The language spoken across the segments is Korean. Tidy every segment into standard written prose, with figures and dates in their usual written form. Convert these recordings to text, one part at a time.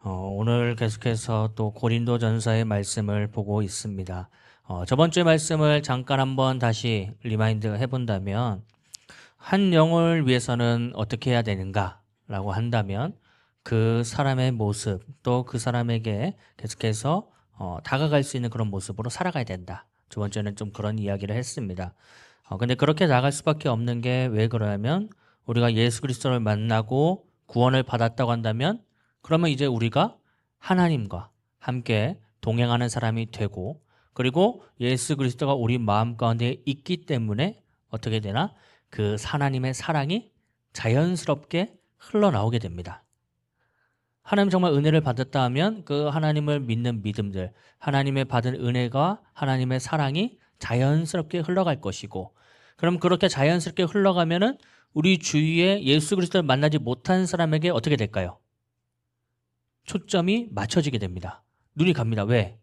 오늘 계속해서 또 고린도전서의 말씀을 보고 있습니다. 저번 주의 말씀을 잠깐 한번 다시 리마인드 해본다면 한 영을 위해서는 어떻게 해야 되는가라고 한다면 그 사람의 모습 또 그 사람에게 계속해서 다가갈 수 있는 그런 모습으로 살아가야 된다. 저번 주에는 좀 그런 이야기를 했습니다. 근데 그렇게 나갈 수밖에 없는 게 왜 그러냐면 우리가 예수 그리스도를 만나고 구원을 받았다고 한다면 그러면 이제 우리가 하나님과 함께 동행하는 사람이 되고 그리고 예수 그리스도가 우리 마음 가운데 있기 때문에 어떻게 되나? 그 하나님의 사랑이 자연스럽게 흘러나오게 됩니다. 하나님 정말 은혜를 받았다 하면 그 하나님을 믿는 믿음들, 하나님의 받은 은혜가 하나님의 사랑이 자연스럽게 흘러갈 것이고 그럼 그렇게 자연스럽게 흘러가면은 우리 주위에 예수 그리스도를 만나지 못한 사람에게 어떻게 될까요? 초점이 맞춰지게 됩니다. 눈이 갑니다. 왜?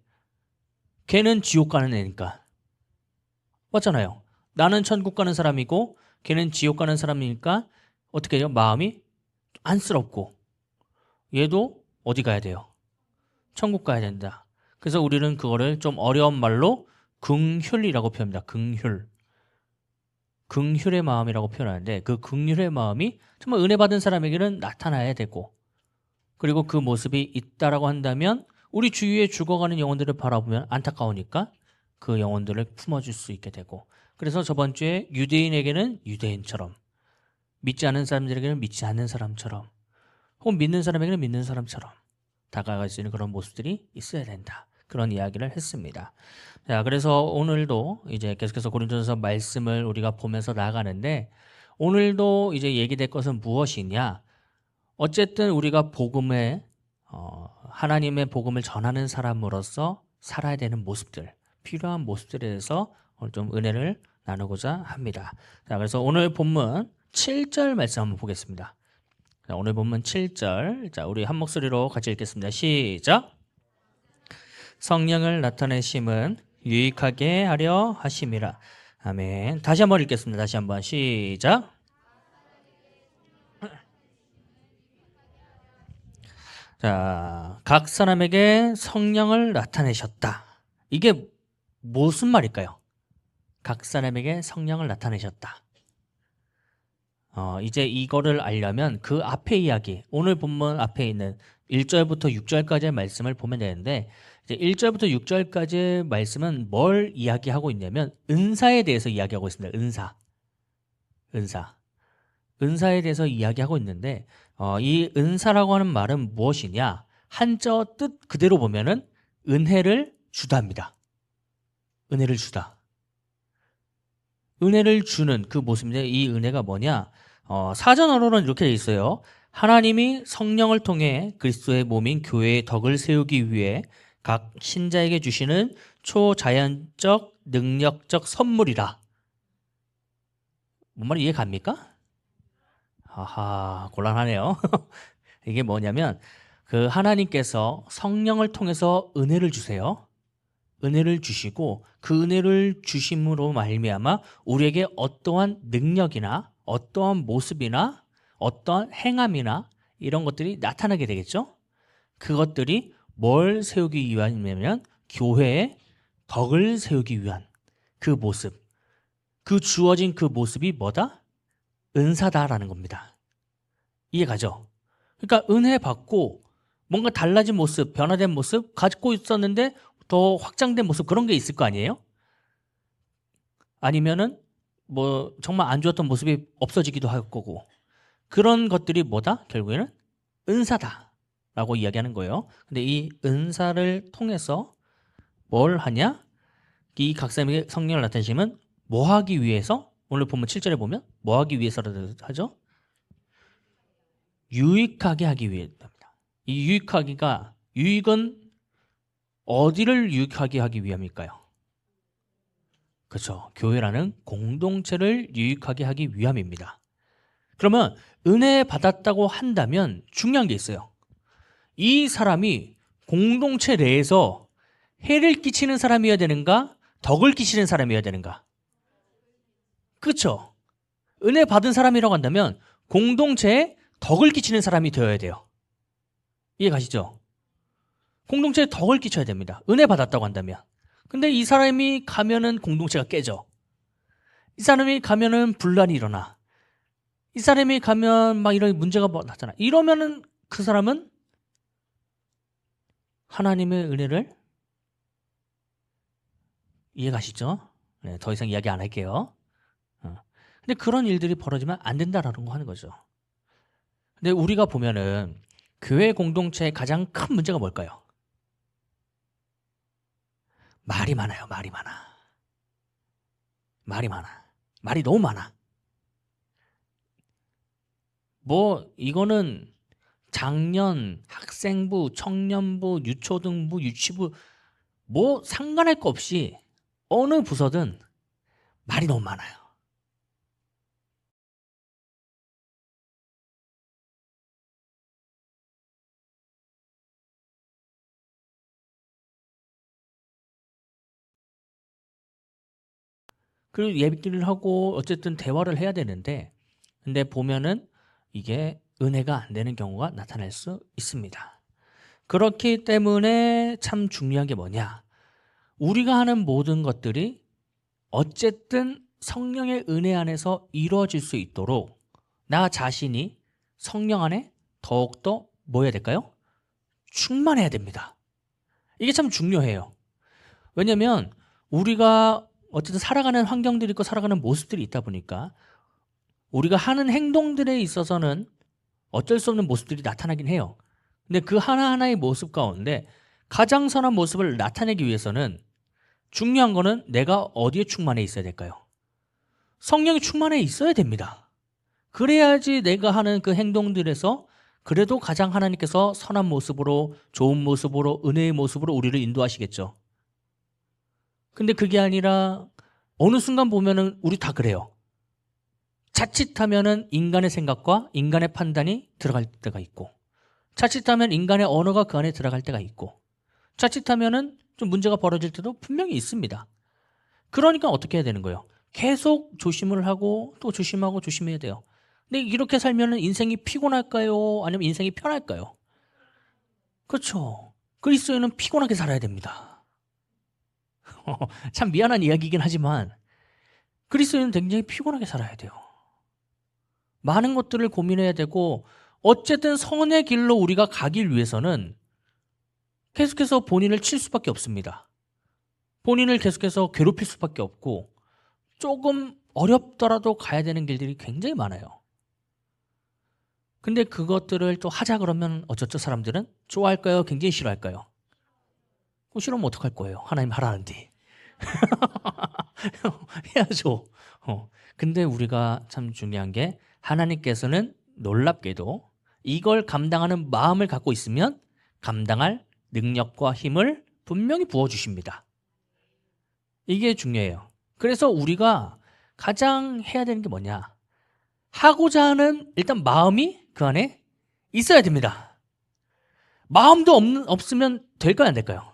걔는 지옥 가는 애니까. 맞잖아요. 나는 천국 가는 사람이고 걔는 지옥 가는 사람이니까 어떻게 해요? 마음이 안쓰럽고 얘도 어디 가야 돼요? 천국 가야 된다. 그래서 우리는 그거를 좀 어려운 말로 긍휼이라고 표현합니다. 긍휼. 긍휼의 마음이라고 표현하는데 그 긍휼의 마음이 정말 은혜 받은 사람에게는 나타나야 되고 그리고 그 모습이 있다라고 한다면 우리 주위에 죽어가는 영혼들을 바라보면 안타까우니까 그 영혼들을 품어줄 수 있게 되고 그래서 저번 주에 유대인에게는 유대인처럼 믿지 않는 사람들에게는 믿지 않는 사람처럼 혹은 믿는 사람에게는 믿는 사람처럼 다가갈 수 있는 그런 모습들이 있어야 된다. 그런 이야기를 했습니다. 자, 그래서 오늘도 이제 계속해서 고린도전서 말씀을 우리가 보면서 나가는데 오늘도 이제 얘기될 것은 무엇이냐? 어쨌든 우리가 복음에 하나님의 복음을 전하는 사람으로서 살아야 되는 모습들, 필요한 모습들에 대해서 오늘 좀 은혜를 나누고자 합니다. 자, 그래서 오늘 본문 7절 말씀 한번 보겠습니다. 자, 오늘 본문 7절. 자, 우리 한 목소리로 같이 읽겠습니다. 시작. 성령을 나타내심은 유익하게 하려 하심이라. 아멘. 다시 한번 읽겠습니다. 다시 한번 시작. 자, 각 사람에게 성령을 나타내셨다. 이게 무슨 말일까요? 각 사람에게 성령을 나타내셨다. 이제 이거를 알려면 그 앞에 이야기, 오늘 본문 앞에 있는 1절부터 6절까지의 말씀을 보면 되는데 이제 1절부터 6절까지의 말씀은 뭘 이야기하고 있냐면 은사에 대해서 이야기하고 있습니다. 은사에 대해서 이야기하고 있는데 이 은사라고 하는 말은 무엇이냐? 한자어 뜻 그대로 보면은 은혜를 주다입니다. 은혜를 주다. 은혜를 주는 그 모습인데 이 은혜가 뭐냐? 사전어로는 이렇게 돼 있어요. 하나님이 성령을 통해 그리스도의 몸인 교회의 덕을 세우기 위해 각 신자에게 주시는 초자연적 능력적 선물이라. 뭔 말이 이해 갑니까? 아하, 곤란하네요. 이게 뭐냐면 그 하나님께서 성령을 통해서 은혜를 주세요. 은혜를 주시고 그 은혜를 주심으로 말미암아 우리에게 어떠한 능력이나 어떠한 모습이나 어떠한 행함이나 이런 것들이 나타나게 되겠죠. 그것들이 뭘 세우기 위함이냐면 교회의 덕을 세우기 위한 그 모습, 그 주어진 그 모습이 뭐다? 은사다라는 겁니다. 이해가죠? 그러니까 은혜 받고 뭔가 달라진 모습, 변화된 모습 가지고 있었는데 더 확장된 모습 그런 게 있을 거 아니에요? 아니면은 뭐 정말 안 좋았던 모습이 없어지기도 할 거고 그런 것들이 뭐다? 결국에는 은사다라고 이야기하는 거예요. 근데 이 은사를 통해서 뭘 하냐? 이 각 사람에게 성령을 나타내시면 뭐 하기 위해서? 오늘 보면 7절에 보면 뭐 하기 위해서라도 하죠? 유익하게 하기 위해입니다. 이 유익하기가 유익은 어디를 유익하게 하기 위함일까요? 그렇죠. 교회라는 공동체를 유익하게 하기 위함입니다. 그러면 은혜 받았다고 한다면 중요한 게 있어요. 이 사람이 공동체 내에서 해를 끼치는 사람이어야 되는가? 덕을 끼치는 사람이어야 되는가? 그렇죠. 은혜 받은 사람이라고 한다면 공동체에 덕을 끼치는 사람이 되어야 돼요. 이해 가시죠? 공동체에 덕을 끼쳐야 됩니다. 은혜 받았다고 한다면. 근데 이 사람이 가면은 공동체가 깨져. 이 사람이 가면은 분란이 일어나. 이 사람이 가면 막 이런 문제가 나타나. 이러면은 그 사람은 하나님의 은혜를 이해가시죠? 네, 더 이상 이야기 안 할게요. 근데 그런 일들이 벌어지면 안 된다라는 거 하는 거죠. 근데 우리가 보면은 교회 공동체의 가장 큰 문제가 뭘까요? 말이 많아요. 말이 많아. 말이 많아. 말이 너무 많아. 뭐 이거는 작년, 학생부, 청년부, 유초등부, 유치부 뭐 상관할 거 없이 어느 부서든 말이 너무 많아요. 그리고 얘기를 하고 어쨌든 대화를 해야 되는데 근데 보면은 이게 은혜가 안 되는 경우가 나타날 수 있습니다. 그렇기 때문에 참 중요한 게 뭐냐? 우리가 하는 모든 것들이 어쨌든 성령의 은혜 안에서 이루어질 수 있도록 나 자신이 성령 안에 더욱더 뭐 해야 될까요? 충만해야 됩니다. 이게 참 중요해요. 왜냐하면 우리가 어쨌든 살아가는 환경들이 있고 살아가는 모습들이 있다 보니까 우리가 하는 행동들에 있어서는 어쩔 수 없는 모습들이 나타나긴 해요. 근데 그 하나하나의 모습 가운데 가장 선한 모습을 나타내기 위해서는 중요한 거는 내가 어디에 충만해 있어야 될까요? 성령이 충만해 있어야 됩니다. 그래야지 내가 하는 그 행동들에서 그래도 가장 하나님께서 선한 모습으로 좋은 모습으로 은혜의 모습으로 우리를 인도하시겠죠. 근데 그게 아니라 어느 순간 보면은 우리 다 그래요. 자칫하면은 인간의 생각과 인간의 판단이 들어갈 때가 있고 자칫하면 인간의 언어가 그 안에 들어갈 때가 있고 자칫하면은 좀 문제가 벌어질 때도 분명히 있습니다. 그러니까 어떻게 해야 되는 거예요? 계속 조심을 하고 또 조심하고 조심해야 돼요. 근데 이렇게 살면은 인생이 피곤할까요? 아니면 인생이 편할까요? 그렇죠. 그리스도인은 피곤하게 살아야 됩니다. 참 미안한 이야기이긴 하지만 그리스도인은 굉장히 피곤하게 살아야 돼요. 많은 것들을 고민해야 되고 어쨌든 선의 길로 우리가 가길 위해서는 계속해서 본인을 칠 수밖에 없습니다. 본인을 계속해서 괴롭힐 수밖에 없고 조금 어렵더라도 가야 되는 길들이 굉장히 많아요. 근데 그것들을 또 하자 그러면 어쩌죠 사람들은? 좋아할까요? 굉장히 싫어할까요? 싫으면 어떡할 거예요? 하나님 하라는데. 해야죠. 근데 우리가 참 중요한 게 하나님께서는 놀랍게도 이걸 감당하는 마음을 갖고 있으면 감당할 능력과 힘을 분명히 부어주십니다. 이게 중요해요. 그래서 우리가 가장 해야 되는 게 뭐냐? 하고자 하는 일단 마음이 그 안에 있어야 됩니다. 마음도 없으면 될까요? 안 될까요?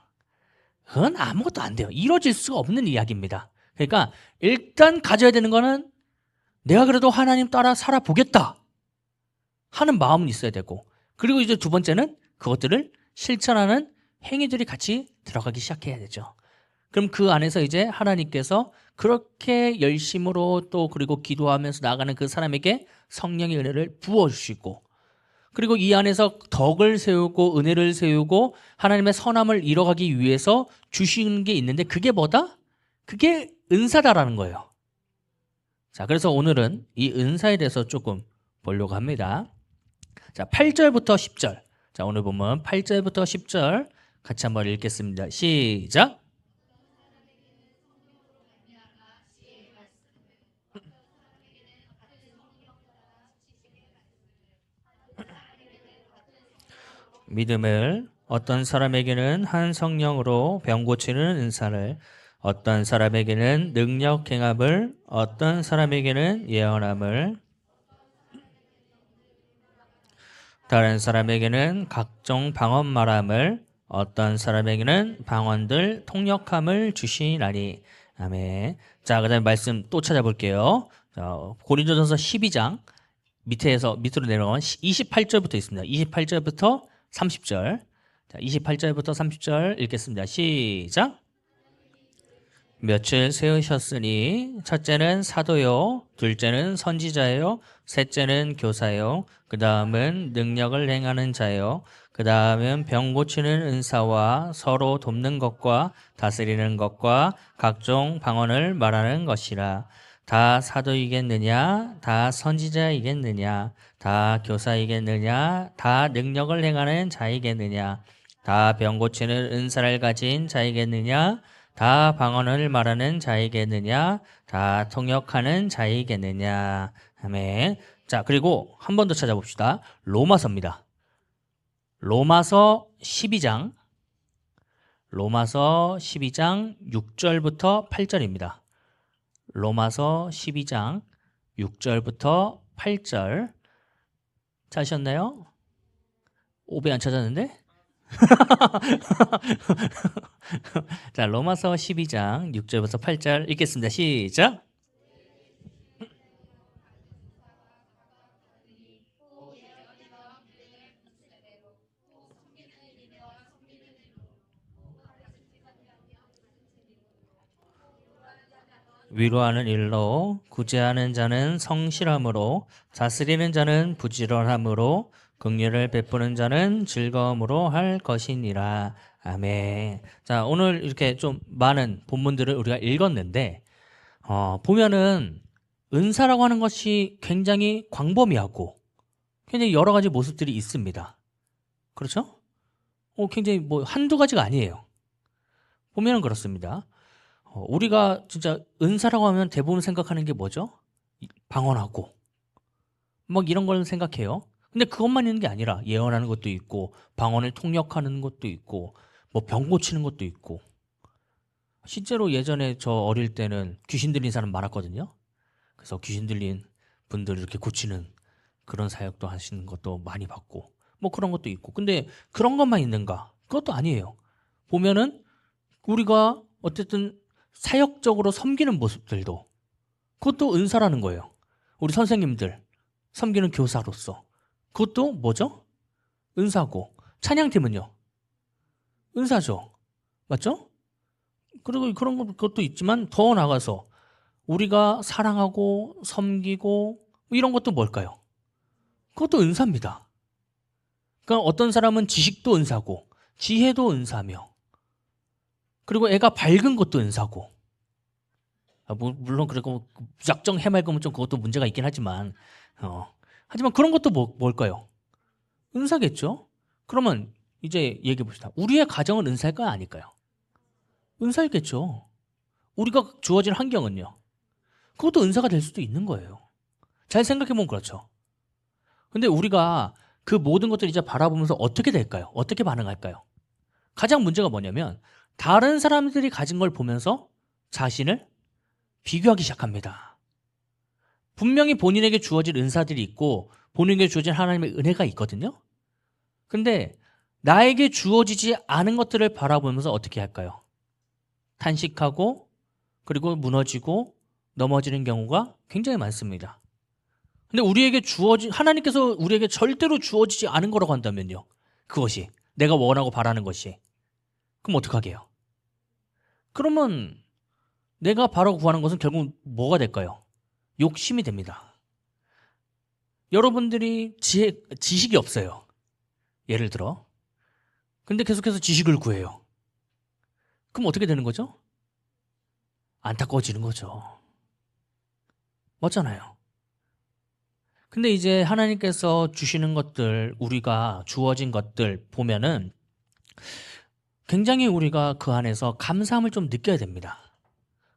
그건 아무것도 안 돼요. 이루어질 수가 없는 이야기입니다. 그러니까 일단 가져야 되는 거는 내가 그래도 하나님 따라 살아보겠다 하는 마음은 있어야 되고 그리고 이제 두 번째는 그것들을 실천하는 행위들이 같이 들어가기 시작해야 되죠. 그럼 그 안에서 이제 하나님께서 그렇게 열심으로 또 그리고 기도하면서 나아가는 그 사람에게 성령의 은혜를 부어주시고 그리고 이 안에서 덕을 세우고 은혜를 세우고 하나님의 선함을 이뤄가기 위해서 주시는 게 있는데 그게 뭐다? 그게 은사다라는 거예요. 자, 그래서 오늘은 이 은사에 대해서 조금 보려고 합니다. 자, 8절부터 10절. 자, 오늘 보면 8절부터 10절 같이 한번 읽겠습니다. 시작. 믿음을 어떤 사람에게는 한 성령으로 병 고치는 은사를 어떤 사람에게는 능력 행함을 어떤 사람에게는 예언함을 다른 사람에게는 각종 방언 말함을 어떤 사람에게는 방언들 통역함을 주시나니 아멘. 자, 그다음에 말씀 또 찾아볼게요. 고린도전서 12장 밑으로 내려가면 28절부터 있습니다. 28절부터 30절. 자, 28절부터 30절 읽겠습니다. 시작. 며칠 세우셨으니 첫째는 사도요, 둘째는 선지자요, 셋째는 교사요, 그 다음은 능력을 행하는 자요, 그 다음은 병 고치는 은사와 서로 돕는 것과 다스리는 것과 각종 방언을 말하는 것이라. 다 사도이겠느냐? 다 선지자이겠느냐? 다 교사이겠느냐? 다 능력을 행하는 자이겠느냐? 다 병 고치는 은사를 가진 자이겠느냐? 다 방언을 말하는 자이겠느냐? 다 통역하는 자이겠느냐? 아멘. 자, 그리고 한 번 더 찾아봅시다. 로마서입니다. 로마서 12장 6절부터 8절입니다. 로마서 12장 6절부터 8절 찾으셨나요? 오배 안 찾았는데? 자, 로마서 12장 6절부터 8절 읽겠습니다. 시작. 위로하는 일로, 구제하는 자는 성실함으로, 다스리는 자는 부지런함으로, 긍휼을 베푸는 자는 즐거움으로 할 것이니라. 아멘. 자, 오늘 이렇게 좀 많은 본문들을 우리가 읽었는데 보면은 은사라고 하는 것이 굉장히 광범위하고 굉장히 여러 가지 모습들이 있습니다. 그렇죠? 굉장히 뭐 한두 가지가 아니에요. 보면은 그렇습니다. 우리가 진짜 은사라고 하면 대부분 생각하는 게 뭐죠? 방언하고 막 이런 걸 생각해요. 근데 그것만 있는 게 아니라 예언하는 것도 있고 방언을 통역하는 것도 있고 뭐 병 고치는 것도 있고. 실제로 예전에 저 어릴 때는 귀신 들린 사람 많았거든요. 그래서 귀신 들린 분들 이렇게 고치는 그런 사역도 하시는 것도 많이 봤고 뭐 그런 것도 있고. 근데 그런 것만 있는가? 그것도 아니에요. 보면은 우리가 어쨌든 사역적으로 섬기는 모습들도 그것도 은사라는 거예요. 우리 선생님들 섬기는 교사로서 그것도 뭐죠? 은사고. 찬양팀은요? 은사죠. 맞죠? 그리고 그런 것도 있지만 더 나아가서 우리가 사랑하고 섬기고 이런 것도 뭘까요? 그것도 은사입니다. 그러니까 어떤 사람은 지식도 은사고 지혜도 은사며 그리고 애가 밝은 것도 은사고 물론 그리고 무작정 해맑으면 좀 그것도 문제가 있긴 하지만 하지만 그런 것도 뭘까요? 은사겠죠? 그러면 이제 얘기해 봅시다. 우리의 가정은 은사일까요? 아닐까요? 은사일겠죠. 우리가 주어진 환경은요. 그것도 은사가 될 수도 있는 거예요. 잘 생각해보면 그렇죠. 근데 우리가 그 모든 것들을 이제 바라보면서 어떻게 될까요? 어떻게 반응할까요? 가장 문제가 뭐냐면 다른 사람들이 가진 걸 보면서 자신을 비교하기 시작합니다. 분명히 본인에게 주어진 은사들이 있고 본인에게 주어진 하나님의 은혜가 있거든요. 근데 나에게 주어지지 않은 것들을 바라보면서 어떻게 할까요? 탄식하고 그리고 무너지고 넘어지는 경우가 굉장히 많습니다. 근데 우리에게 하나님께서 우리에게 절대로 주어지지 않은 거라고 한다면요. 그것이 내가 원하고 바라는 것이. 그럼 어떡하게요? 그러면 내가 바라고 구하는 것은 결국 뭐가 될까요? 욕심이 됩니다. 여러분들이 지식이 없어요. 예를 들어. 근데 계속해서 지식을 구해요. 그럼 어떻게 되는 거죠? 안타까워지는 거죠. 맞잖아요. 근데 이제 하나님께서 주시는 것들, 우리가 주어진 것들 보면은 굉장히 우리가 그 안에서 감사함을 좀 느껴야 됩니다.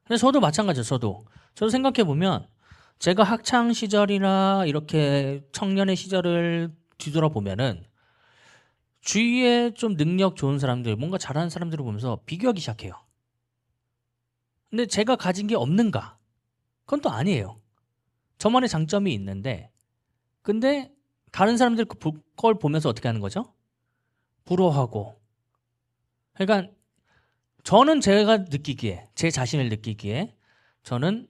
근데 저도 마찬가지예요. 저도 생각해 보면 제가 학창 시절이나 이렇게 청년의 시절을 뒤돌아보면은 주위에 좀 능력 좋은 사람들, 뭔가 잘하는 사람들을 보면서 비교하기 시작해요. 근데 제가 가진 게 없는가? 그건 또 아니에요. 저만의 장점이 있는데 근데 다른 사람들 걸 보면서 어떻게 하는 거죠? 부러워하고. 그러니까 저는 제가 느끼기에, 제 자신을 느끼기에 저는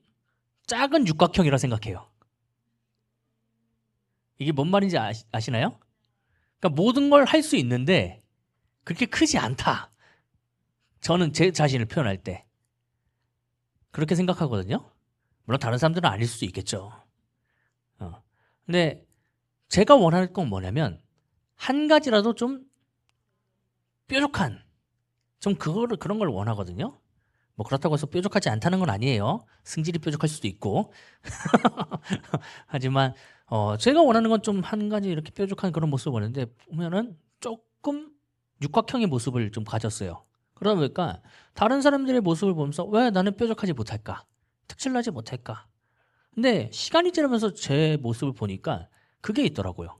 작은 육각형이라 생각해요. 이게 뭔 말인지 아시나요? 그러니까 모든 걸 할 수 있는데 그렇게 크지 않다. 저는 제 자신을 표현할 때 그렇게 생각하거든요. 물론 다른 사람들은 아닐 수도 있겠죠. 근데 제가 원하는 건 뭐냐면 한 가지라도 좀 뾰족한 좀 그런 걸 원하거든요. 뭐 그렇다고 해서 뾰족하지 않다는 건 아니에요. 승질이 뾰족할 수도 있고. 하지만 제가 원하는 건 좀 한 가지 이렇게 뾰족한 그런 모습을 원하는데 보면은 조금 육각형의 모습을 좀 가졌어요. 그러다 보니까 다른 사람들의 모습을 보면서 왜 나는 뾰족하지 못할까? 특출나지 못할까? 근데 시간이 지나면서 제 모습을 보니까 그게 있더라고요.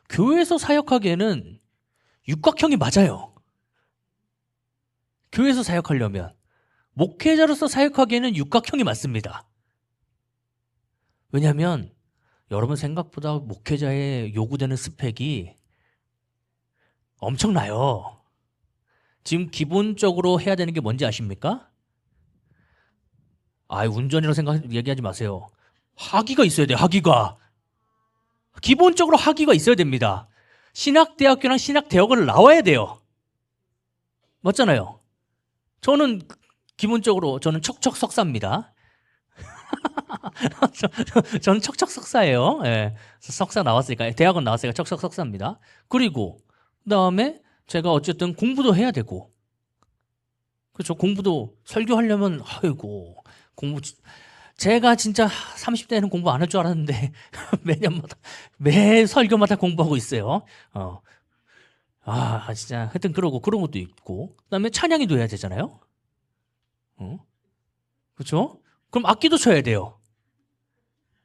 교회에서 사역하기에는 육각형이 맞아요. 교회에서 사역하려면 목회자로서 사역하기에는 육각형이 맞습니다. 왜냐하면 여러분 생각보다 목회자의 요구되는 스펙이 엄청나요. 지금 기본적으로 해야 되는 게 뭔지 아십니까? 운전이라고 얘기하지 마세요. 학위가 있어야 돼요. 학위가. 기본적으로 학위가 있어야 됩니다. 신학대학교랑 신학대학원을 나와야 돼요. 맞잖아요. 저는 기본적으로 저는 척척 석사입니다. 저는 척척 석사예요. 예. 석사 나왔으니까 대학원 나왔으니까 척척 석사입니다. 그리고 그다음에 제가 어쨌든 공부도 해야 되고 그렇죠. 공부도 설교하려면 아이고 공부 제가 진짜 30대에는 공부 안 할 줄 알았는데 매년마다 매 설교마다 공부하고 있어요. 진짜 하여튼 그러고 그런 것도 있고 그다음에 찬양이도 해야 되잖아요. 그렇죠? 그럼 악기도 쳐야 돼요.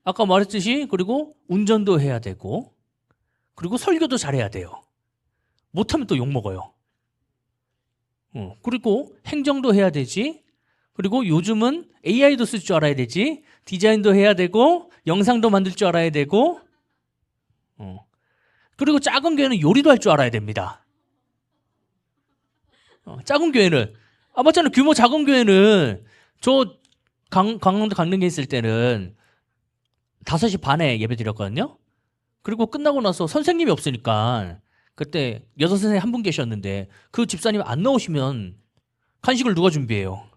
아까 말했듯이 그리고 운전도 해야 되고 그리고 설교도 잘해야 돼요. 못하면 또 욕먹어요. 그리고 행정도 해야 되지. 그리고 요즘은 AI도 쓸 줄 알아야 되지. 디자인도 해야 되고 영상도 만들 줄 알아야 되고 그리고 작은 교회는 요리도 할 줄 알아야 됩니다. 작은 교회는 맞잖아요. 규모 작은 교회는 저 강원도 강릉에 있을 때는 5시 반에 예배 드렸거든요. 그리고 끝나고 나서 선생님이 없으니까 그때 여자 선생님 한 분 계셨는데 그 집사님 안 나오시면 간식을 누가 준비해요?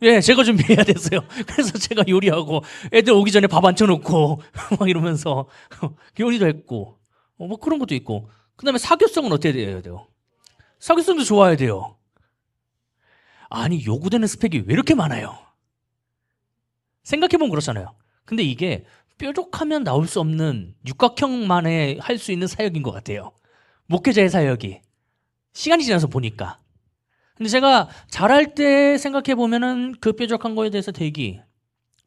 예, 제가 준비해야 됐어요. 그래서 제가 요리하고 애들 오기 전에 밥 앉혀놓고 막 이러면서 요리도 했고 뭐 그런 것도 있고 그다음에 사교성은 어떻게 돼야 돼요? 사교성도 좋아야 돼요. 아니 요구되는 스펙이 왜 이렇게 많아요? 생각해보면 그렇잖아요. 근데 이게 뾰족하면 나올 수 없는 육각형만에 할 수 있는 사역인 것 같아요. 목회자의 사역이 시간이 지나서 보니까. 근데 제가 잘할 때 생각해 보면은 그 뾰족한 거에 대해서 되게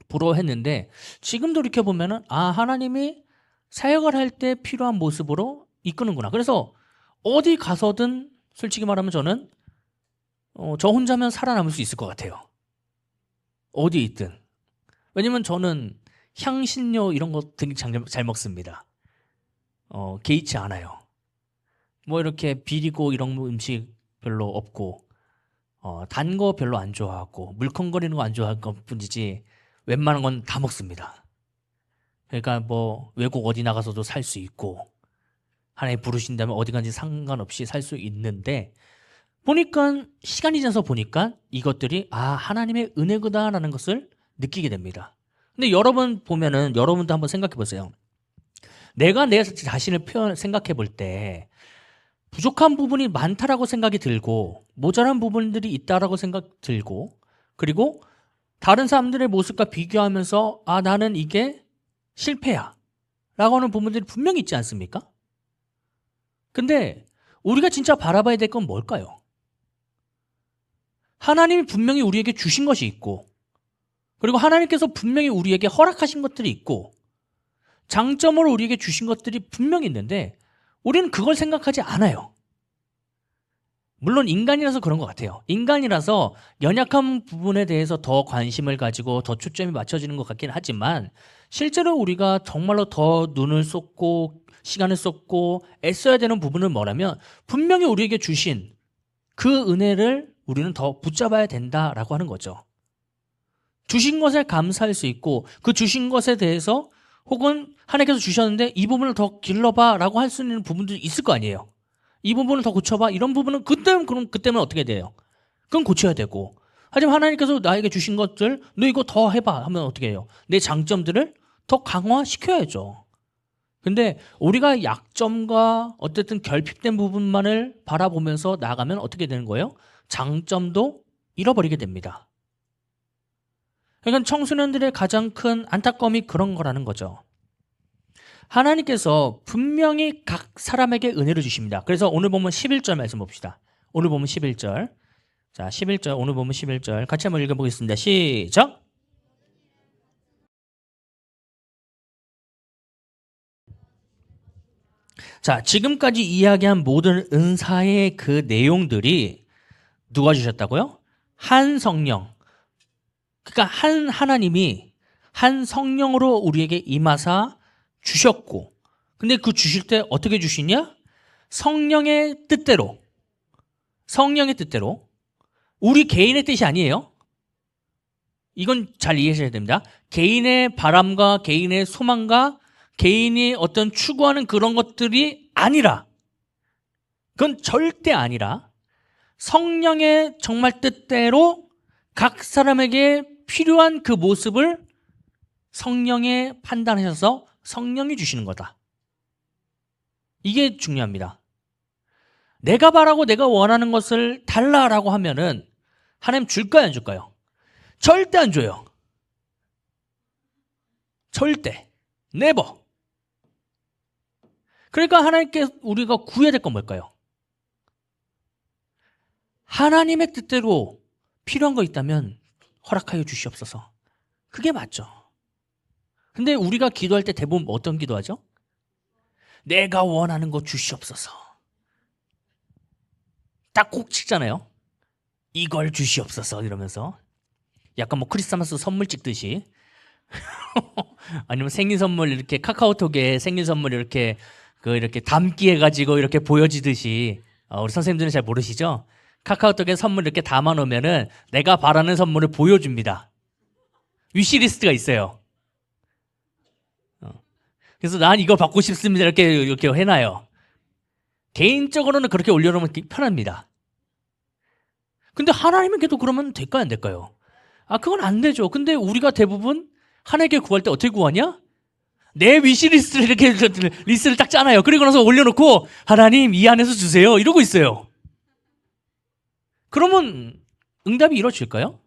부러워했는데 지금 돌이켜 보면은 하나님이 사역을 할 때 필요한 모습으로 이끄는구나. 그래서 어디 가서든 솔직히 말하면 저는 저 혼자면 살아남을 수 있을 것 같아요. 어디 있든. 왜냐면 저는 향신료 이런 거 되게 잘 먹습니다. 개의치 않아요. 뭐 이렇게 비리고 이런 음식 별로 없고 단 거 별로 안 좋아하고 물컹거리는 거 안 좋아할 것 뿐이지 웬만한 건 다 먹습니다. 그러니까 뭐 외국 어디 나가서도 살 수 있고 하나님 부르신다면 어디 간지 상관없이 살 수 있는데 보니까 시간이 지나서 보니까 이것들이 하나님의 은혜구나라는 것을 느끼게 됩니다. 근데 여러분 보면은 여러분도 한번 생각해 보세요. 내가 내 자신을 생각해 볼 때 부족한 부분이 많다라고 생각이 들고 모자란 부분들이 있다라고 생각 들고 그리고 다른 사람들의 모습과 비교하면서 나는 이게 실패야 라고 하는 부분들이 분명히 있지 않습니까? 근데 우리가 진짜 바라봐야 될 건 뭘까요? 하나님이 분명히 우리에게 주신 것이 있고 그리고 하나님께서 분명히 우리에게 허락하신 것들이 있고 장점으로 우리에게 주신 것들이 분명히 있는데 우리는 그걸 생각하지 않아요. 물론 인간이라서 그런 것 같아요. 인간이라서 연약한 부분에 대해서 더 관심을 가지고 더 초점이 맞춰지는 것 같긴 하지만 실제로 우리가 정말로 더 눈을 쏟고 시간을 쏟고 애써야 되는 부분은 뭐라면 분명히 우리에게 주신 그 은혜를 우리는 더 붙잡아야 된다라고 하는 거죠. 주신 것에 감사할 수 있고 그 주신 것에 대해서 혹은 하나님께서 주셨는데 이 부분을 더 길러봐 라고 할 수 있는 부분도 있을 거 아니에요. 이 부분을 더 고쳐봐. 이런 부분은 그때는 어떻게 돼요? 그건 고쳐야 되고. 하지만 하나님께서 나에게 주신 것들 너 이거 더 해봐 하면 어떻게 해요? 내 장점들을 더 강화시켜야죠. 근데 우리가 약점과 어쨌든 결핍된 부분만을 바라보면서 나가면 어떻게 되는 거예요? 장점도 잃어버리게 됩니다. 그러니까 청소년들의 가장 큰 안타까움이 그런 거라는 거죠. 하나님께서 분명히 각 사람에게 은혜를 주십니다. 그래서 오늘 보면 11절 말씀 봅시다. 오늘 보면 11절. 자, 11절, 오늘 보면 11절. 같이 한번 읽어보겠습니다. 시작! 자, 지금까지 이야기한 모든 은사의 그 내용들이 누가 주셨다고요? 한 성령. 그러니까 한 하나님이 한 성령으로 우리에게 임하사 주셨고, 근데 그 주실 때 어떻게 주시냐? 성령의 뜻대로. 성령의 뜻대로. 우리 개인의 뜻이 아니에요. 이건 잘 이해하셔야 됩니다. 개인의 바람과 개인의 소망과 개인이 어떤 추구하는 그런 것들이 아니라, 그건 절대 아니라 성령의 정말 뜻대로 각 사람에게 필요한 그 모습을 성령에 판단하셔서 성령이 주시는 거다. 이게 중요합니다. 내가 바라고 내가 원하는 것을 달라라고 하면은 하나님 줄까요, 안 줄까요? 절대 안 줘요. 절대. 네버. 그러니까 하나님께 우리가 구해야 될 건 뭘까요? 하나님의 뜻대로 필요한 거 있다면 허락하여 주시옵소서. 그게 맞죠. 근데 우리가 기도할 때 대부분 어떤 기도하죠? 내가 원하는 거 주시옵소서. 딱 꼭 치잖아요. 이걸 주시옵소서 이러면서 약간 뭐 크리스마스 선물 찍듯이 아니면 생일 선물 이렇게 카카오톡에 생일 선물 이렇게 이렇게 담기 해가지고 이렇게 보여지듯이 우리 선생님들은 잘 모르시죠? 카카오톡에 선물 이렇게 담아 놓으면은 내가 바라는 선물을 보여줍니다. 위시리스트가 있어요. 그래서 난 이거 받고 싶습니다 이렇게 해놔요. 개인적으로는 그렇게 올려놓으면 편합니다. 근데 하나님에게도 그러면 될까요, 안 될까요? 그건 안 되죠. 근데 우리가 대부분 하나님께 구할 때 어떻게 구하냐? 내 위시리스트를 이렇게 리스트를 딱 짜놔요. 그리고 나서 올려놓고 하나님 이 안에서 주세요 이러고 있어요. 그러면 응답이 이루어질까요?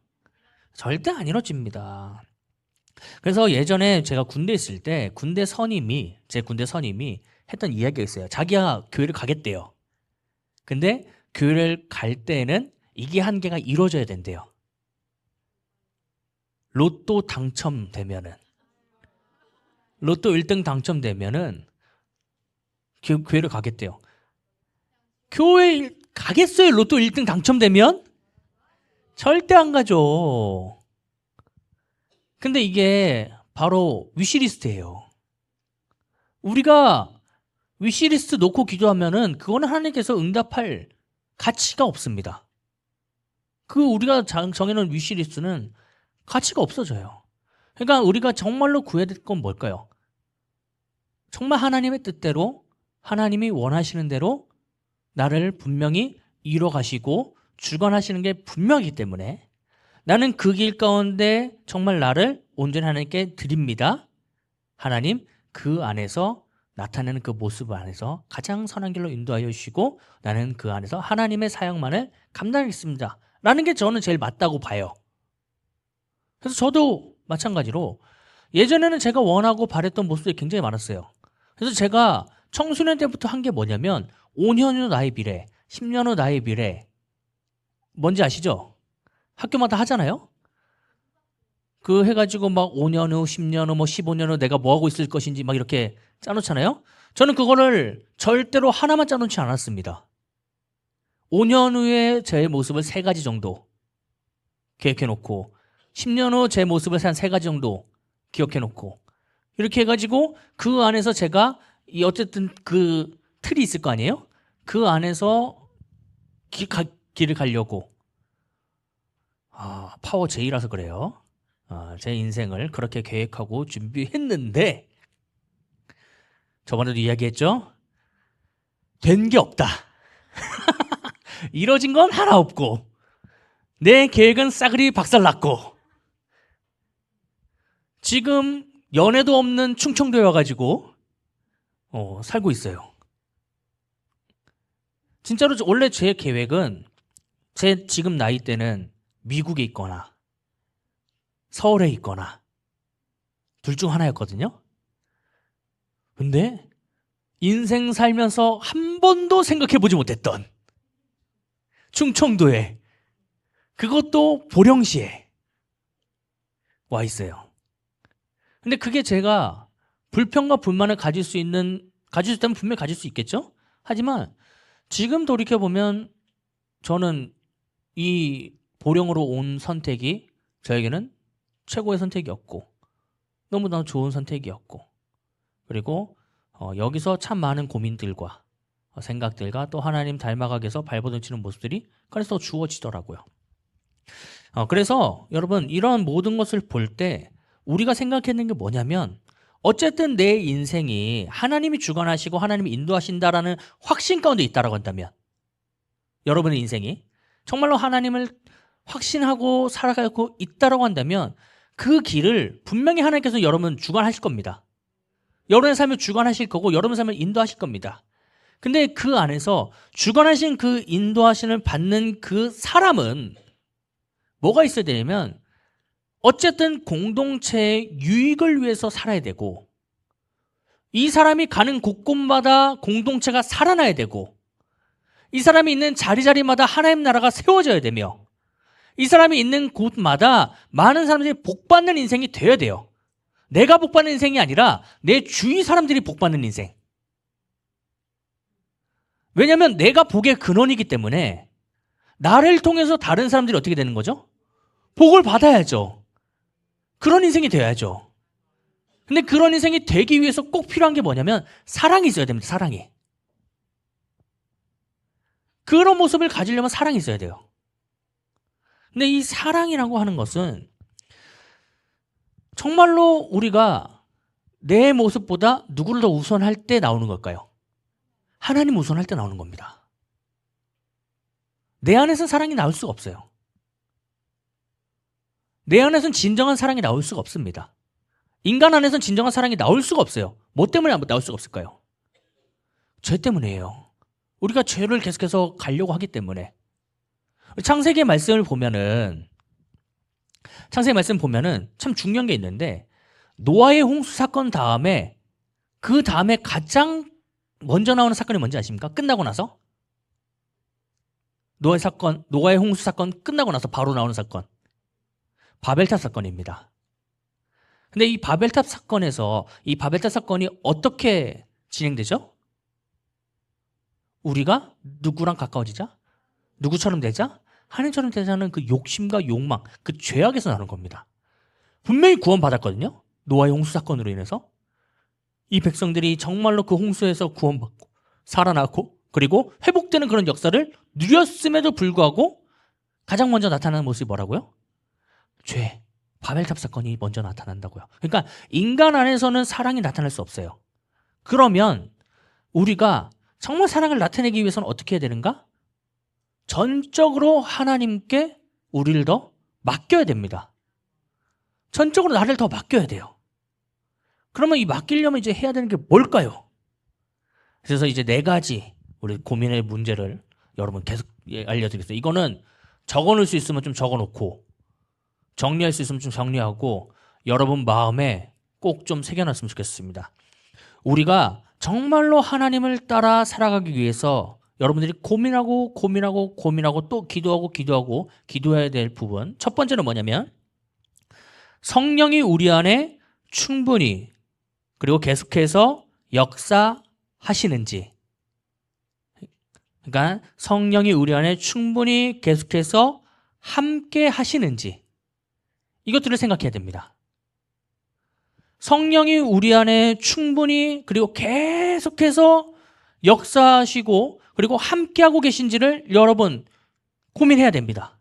절대 안 이루어집니다. 그래서 예전에 제가 군대에 있을 때 제 군대 선임이 했던 이야기가 있어요. 자기가 교회를 가겠대요. 근데 교회를 갈 때에는 이게 한 개가 이루어져야 된대요. 로또 1등 당첨되면은 교회를 가겠대요. 교회 가겠어요? 로또 1등 당첨되면? 절대 안 가죠. 근데 이게 바로 위시리스트예요. 우리가 위시리스트 놓고 기도하면은 그거는 하나님께서 응답할 가치가 없습니다. 우리가 정해놓은 위시리스트는 가치가 없어져요. 그러니까 우리가 정말로 구해야 될 건 뭘까요? 정말 하나님의 뜻대로 하나님이 원하시는 대로 나를 분명히 이뤄가시고 주관하시는 게 분명하기 때문에 나는 그 길 가운데 정말 나를 온전히 하나님께 드립니다. 하나님 그 안에서 나타내는 그 모습 안에서 가장 선한 길로 인도하여 주시고 나는 그 안에서 하나님의 사역만을 감당하겠습니다. 라는 게 저는 제일 맞다고 봐요. 그래서 저도 마찬가지로 예전에는 제가 원하고 바랬던 모습들이 굉장히 많았어요. 그래서 제가 청소년 때부터 한 게 뭐냐면 5년 후 나의 미래, 10년 후 나의 미래 뭔지 아시죠? 학교마다 하잖아요. 해가지고 막 5년 후, 10년 후, 뭐 15년 후 내가 뭐 하고 있을 것인지 막 이렇게 짜놓잖아요. 저는 그거를 절대로 하나만 짜놓지 않았습니다. 5년 후에 제 모습을 3가지 정도 계획해놓고 10년 후 제 모습을 한 3가지 정도 기억해놓고 이렇게 해가지고 그 안에서 제가 어쨌든 그 틀이 있을 거 아니에요? 그 안에서 길을 가려고 파워 J라서 그래요. 제 인생을 그렇게 계획하고 준비했는데 저번에도 이야기했죠? 된 게 없다. 이뤄진 건 하나 없고 내 계획은 싸그리 박살났고 지금 연애도 없는 충청도에 와가지고 살고 있어요. 진짜로 원래 제 계획은 제 지금 나이 때는 미국에 있거나 서울에 있거나 둘 중 하나였거든요. 근데 인생 살면서 한 번도 생각해보지 못했던 충청도에, 그것도 보령시에 와 있어요. 근데 그게 제가 불평과 불만을 가질 수 있다면 분명히 가질 수 있겠죠? 하지만 지금 돌이켜보면 저는 이 보령으로 온 선택이 저에게는 최고의 선택이었고 너무나 좋은 선택이었고, 그리고 여기서 참 많은 고민들과 생각들과 또 하나님 닮아가기 위해서 발버둥치는 모습들이 그래서 주어지더라고요. 그래서 여러분 이런 모든 것을 볼 때 우리가 생각했는 게 뭐냐면 어쨌든 내 인생이 하나님이 주관하시고 하나님이 인도하신다라는 확신 가운데 있다라고 한다면, 여러분의 인생이 정말로 하나님을 확신하고 살아가고 있다라고 한다면 그 길을 분명히 하나님께서 여러분 주관하실 겁니다. 여러분의 삶을 주관하실 거고 여러분의 삶을 인도하실 겁니다. 근데 그 안에서 주관하신 그 인도하심을 받는 그 사람은 뭐가 있어야 되냐면 어쨌든 공동체의 유익을 위해서 살아야 되고, 이 사람이 가는 곳곳마다 공동체가 살아나야 되고, 이 사람이 있는 자리자리마다 하나님 나라가 세워져야 되며, 이 사람이 있는 곳마다 많은 사람들이 복받는 인생이 되어야 돼요. 내가 복받는 인생이 아니라 내 주위 사람들이 복받는 인생. 왜냐하면 내가 복의 근원이기 때문에 나를 통해서 다른 사람들이 어떻게 되는 거죠? 복을 받아야죠. 그런 인생이 되어야죠. 근데 그런 인생이 되기 위해서 꼭 필요한 게 뭐냐면 사랑이 있어야 됩니다. 사랑이. 그런 모습을 가지려면 사랑이 있어야 돼요. 근데 이 사랑이라고 하는 것은 정말로 우리가 내 모습보다 누구를 더 우선할 때 나오는 걸까요? 하나님 우선할 때 나오는 겁니다. 내 안에서는 사랑이 나올 수가 없어요. 내 안에서는 진정한 사랑이 나올 수가 없습니다. 인간 안에서는 진정한 사랑이 나올 수가 없어요. 뭐 때문에 나올 수가 없을까요? 죄 때문이에요. 우리가 죄를 계속해서 가려고 하기 때문에. 창세기 말씀을 보면은 참 중요한 게 있는데, 노아의 홍수 사건 다음에 그 다음에 가장 먼저 나오는 사건이 뭔지 아십니까? 끝나고 나서 노아의 홍수 사건 끝나고 나서 바로 나오는 사건, 바벨탑 사건입니다. 근데 이 바벨탑 사건이 어떻게 진행되죠? 우리가 누구랑 가까워지자? 누구처럼 되자? 하나님처럼 되자는 그 욕심과 욕망, 그 죄악에서 나는 겁니다. 분명히 구원받았거든요. 노아의 홍수 사건으로 인해서 이 백성들이 정말로 그 홍수에서 구원받고 살아나고 그리고 회복되는 그런 역사를 누렸음에도 불구하고 가장 먼저 나타나는 모습이 뭐라고요? 죄, 바벨탑 사건이 먼저 나타난다고요. 그러니까 인간 안에서는 사랑이 나타날 수 없어요. 그러면 우리가 정말 사랑을 나타내기 위해서는 어떻게 해야 되는가? 전적으로 하나님께 우리를 더 맡겨야 됩니다. 전적으로 나를 더 맡겨야 돼요. 그러면 이 맡기려면 이제 해야 되는 게 뭘까요? 그래서 이제 4가지 우리 고민의 문제를 여러분 계속 알려드리겠습니다. 이거는 적어놓을 수 있으면 좀 적어놓고 정리할 수 있으면 좀 정리하고 여러분 마음에 꼭 좀 새겨놨으면 좋겠습니다. 우리가 정말로 하나님을 따라 살아가기 위해서 여러분들이 고민하고 또 기도해야 될 부분, 첫 번째는 뭐냐면 성령이 우리 안에 충분히 그리고 계속해서 역사하시는지, 그러니까 성령이 우리 안에 충분히 계속해서 함께 하시는지, 이것들을 생각해야 됩니다. 성령이 우리 안에 충분히 그리고 계속해서 역사하시고 그리고 함께하고 계신지를 여러분 고민해야 됩니다.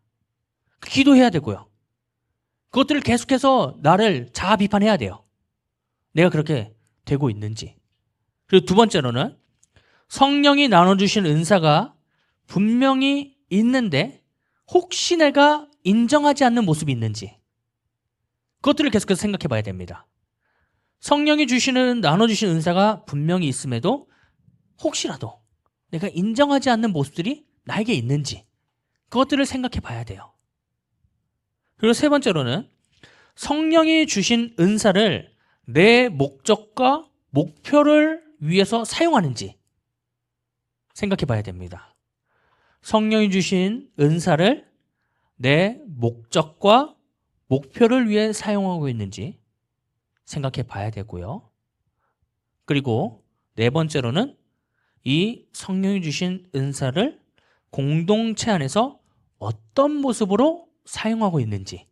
기도해야 되고요. 그것들을 계속해서 나를 자아 비판해야 돼요. 내가 그렇게 되고 있는지. 그리고 두 번째로는 성령이 나눠주신 은사가 분명히 있는데 혹시 내가 인정하지 않는 모습이 있는지 그것들을 계속해서 생각해 봐야 됩니다. 성령이 나눠주신 은사가 분명히 있음에도 혹시라도 내가 인정하지 않는 모습들이 나에게 있는지 그것들을 생각해 봐야 돼요. 그리고 세 번째로는 성령이 주신 은사를 내 목적과 목표를 위해서 사용하는지 생각해 봐야 됩니다. 성령이 주신 은사를 내 목적과 목표를 위해 사용하고 있는지 생각해 봐야 되고요. 그리고 네 번째로는 이 성령이 주신 은사를 공동체 안에서 어떤 모습으로 사용하고 있는지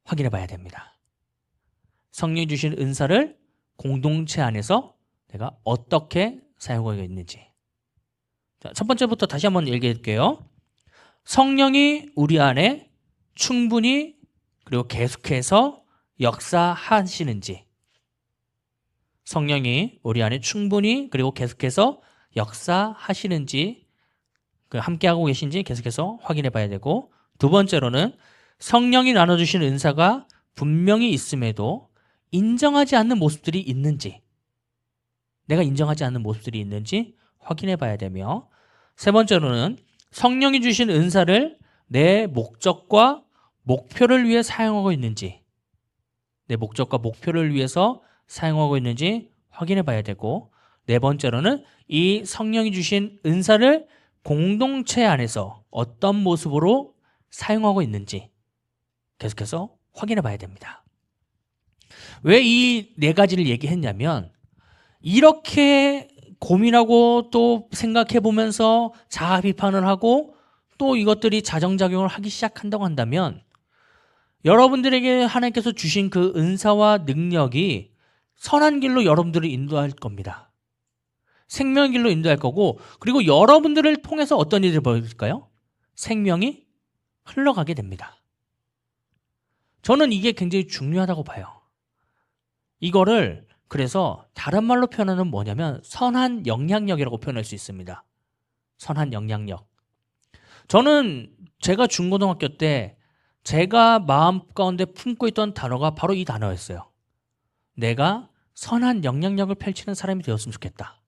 확인해 봐야 됩니다. 성령이 주신 은사를 공동체 안에서 내가 어떻게 사용하고 있는지. 자, 첫 번째부터 다시 한번 얘기해 드릴게요. 성령이 우리 안에 충분히 그리고 계속해서 역사하시는지, 성령이 우리 안에 충분히 그리고 계속해서 역사하시는지, 함께하고 계신지 계속해서 확인해 봐야 되고, 두 번째로는 성령이 나눠주신 은사가 분명히 있음에도 인정하지 않는 모습들이 있는지, 내가 인정하지 않는 모습들이 있는지 확인해 봐야 되며, 세 번째로는 성령이 주신 은사를 내 목적과 목표를 위해 사용하고 있는지, 내 목적과 목표를 위해서 사용하고 있는지 확인해 봐야 되고, 네 번째로는 이 성령이 주신 은사를 공동체 안에서 어떤 모습으로 사용하고 있는지 계속해서 확인해 봐야 됩니다. 왜 이 네 가지를 얘기했냐면, 이렇게 고민하고 또 생각해 보면서 자아 비판을 하고 또 이것들이 자정작용을 하기 시작한다고 한다면, 여러분들에게 하나님께서 주신 그 은사와 능력이 선한 길로 여러분들을 인도할 겁니다. 생명의 길로 인도할 거고, 그리고 여러분들을 통해서 어떤 일이 벌어질까요? 생명이 흘러가게 됩니다. 저는 이게 굉장히 중요하다고 봐요. 이거를 그래서 다른 말로 표현하는 뭐냐면 선한 영향력이라고 표현할 수 있습니다. 선한 영향력. 저는 제가 중고등학교 때 제가 마음 가운데 품고 있던 단어가 바로 이 단어였어요. 내가 선한 영향력을 펼치는 사람이 되었으면 좋겠다.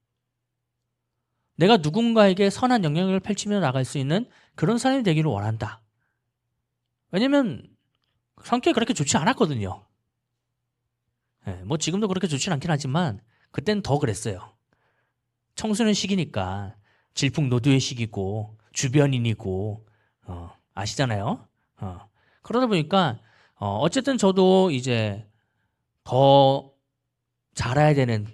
내가 누군가에게 선한 영향력을 펼치며 나갈 수 있는 그런 사람이 되기를 원한다. 왜냐면 성격이 그렇게 좋지 않았거든요. 뭐 지금도 그렇게 좋진 않긴 하지만 그때는 더 그랬어요. 청소년 시기니까 질풍노도의 시기고 주변인이고 아시잖아요. 그러다 보니까 어쨌든 저도 이제 더 자라야 되는,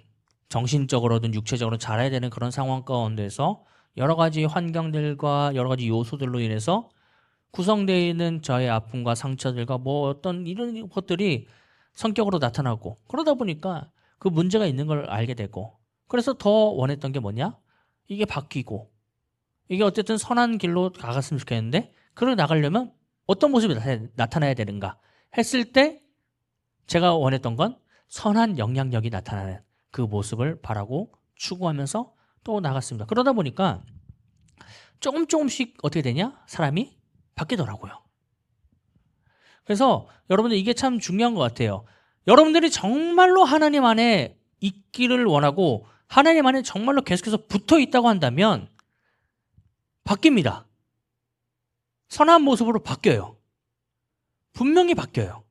정신적으로든 육체적으로 자라야 되는 그런 상황 가운데서 여러 가지 환경들과 여러 가지 요소들로 인해서 구성되어 있는 저의 아픔과 상처들과 뭐 어떤 이런 것들이 성격으로 나타나고, 그러다 보니까 그 문제가 있는 걸 알게 되고, 그래서 더 원했던 게 뭐냐? 이게 바뀌고, 이게 어쨌든 선한 길로 나갔으면 좋겠는데, 그걸 나가려면 어떤 모습이 나타나야 되는가 했을 때 제가 원했던 건 선한 영향력이 나타나는 그 모습을 바라고 추구하면서 또 나갔습니다. 그러다 보니까 조금씩 어떻게 되냐? 사람이 바뀌더라고요. 그래서 여러분들 이게 참 중요한 것 같아요. 여러분들이 정말로 하나님 안에 있기를 원하고 하나님 안에 정말로 계속해서 붙어 있다고 한다면 바뀝니다. 선한 모습으로 바뀌어요. 분명히 바뀌어요.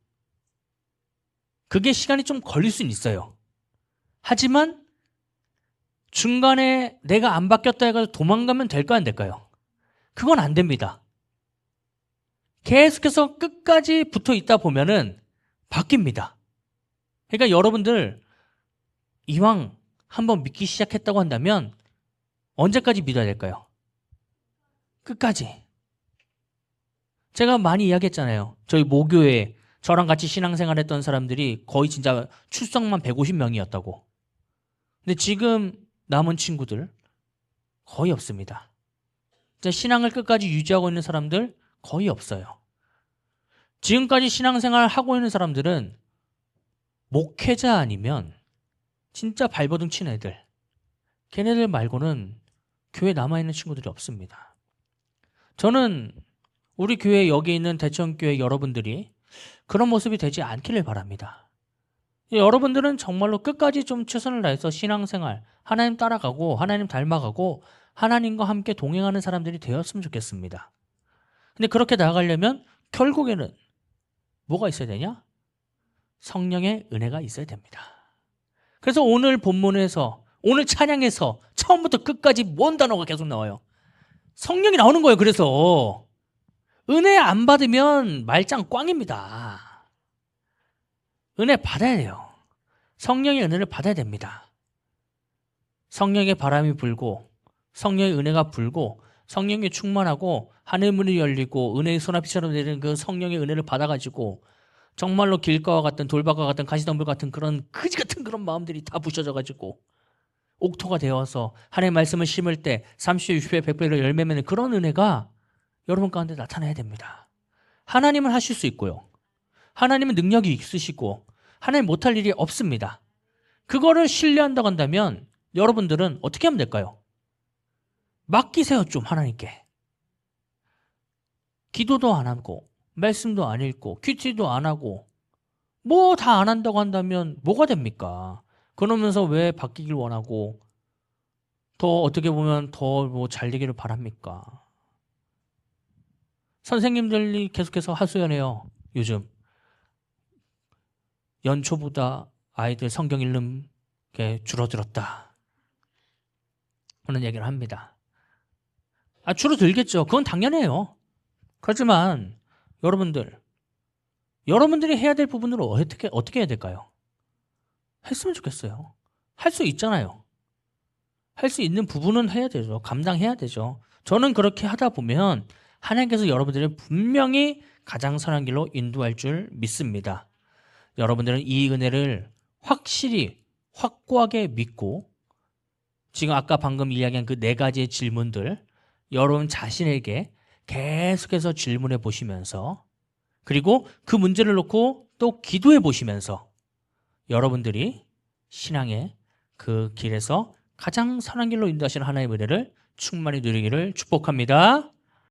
그게 시간이 좀 걸릴 수는 있어요. 하지만 중간에 내가 안 바뀌었다 해가지고 도망가면 될까 안 될까요? 그건 안 됩니다. 계속해서 끝까지 붙어 있다 보면은 바뀝니다. 그러니까 여러분들 이왕 한번 믿기 시작했다고 한다면 언제까지 믿어야 될까요? 끝까지. 제가 많이 이야기했잖아요. 저희 모교에 저랑 같이 신앙생활했던 사람들이 거의 진짜 출석만 150명이었다고. 근데 지금 남은 친구들 거의 없습니다. 신앙을 끝까지 유지하고 있는 사람들 거의 없어요. 지금까지 신앙생활 하고 있는 사람들은 목회자 아니면 진짜 발버둥 친 애들, 걔네들 말고는 교회에 남아있는 친구들이 없습니다. 저는 우리 교회 여기 있는 대천교회 여러분들이 그런 모습이 되지 않기를 바랍니다. 여러분들은 정말로 끝까지 좀 최선을 다해서 신앙생활, 하나님 따라가고 하나님 닮아가고 하나님과 함께 동행하는 사람들이 되었으면 좋겠습니다. 근데 그렇게 나아가려면 결국에는 뭐가 있어야 되냐? 성령의 은혜가 있어야 됩니다. 그래서 오늘 본문에서, 오늘 찬양에서 처음부터 끝까지 뭔 단어가 계속 나와요? 성령이 나오는 거예요. 그래서 은혜 안 받으면 말짱 꽝입니다. 은혜 받아야 돼요. 성령의 은혜를 받아야 됩니다. 성령의 바람이 불고 성령의 은혜가 불고 성령이 충만하고 하늘문이 열리고 은혜의 소나비처럼 내리는 그 성령의 은혜를 받아가지고 정말로 길가와 같은 돌밭과 같은 가시덤불 같은 그런 그지 같은 그런 마음들이 다 부셔져가지고 옥토가 되어서 하나님의 말씀을 심을 때 30배, 60배, 100배로 열매 맺는 그런 은혜가 여러분 가운데 나타나야 됩니다. 하나님은 하실 수 있고요. 하나님은 능력이 있으시고 하나님 못할 일이 없습니다. 그거를 신뢰한다고 한다면 여러분들은 어떻게 하면 될까요? 맡기세요 좀 하나님께. 기도도 안 하고 말씀도 안 읽고 큐티도 안 하고 뭐 다 안 한다고 한다면 뭐가 됩니까? 그러면서 왜 바뀌길 원하고 더 어떻게 보면 더 뭐 잘 되기를 바랍니까? 선생님들이 계속해서 하소연해요. 요즘 연초보다 아이들 성경 읽는 게 줄어들었다 하는 얘기를 합니다. 줄어들겠죠. 그건 당연해요. 그렇지만 여러분들이 해야 될 부분으로 어떻게 해야 될까요? 했으면 좋겠어요. 할 수 있잖아요. 할 수 있는 부분은 해야 되죠. 감당해야 되죠. 저는 그렇게 하다 보면 하나님께서 여러분들을 분명히 가장 선한 길로 인도할 줄 믿습니다. 여러분들은 이 은혜를 확실히 확고하게 믿고 지금 아까 방금 이야기한 그 4가지의 질문들 여러분 자신에게 계속해서 질문해 보시면서 그리고 그 문제를 놓고 또 기도해 보시면서 여러분들이 신앙의 그 길에서 가장 선한 길로 인도하시는 하나님의 은혜를 충만히 누리기를 축복합니다.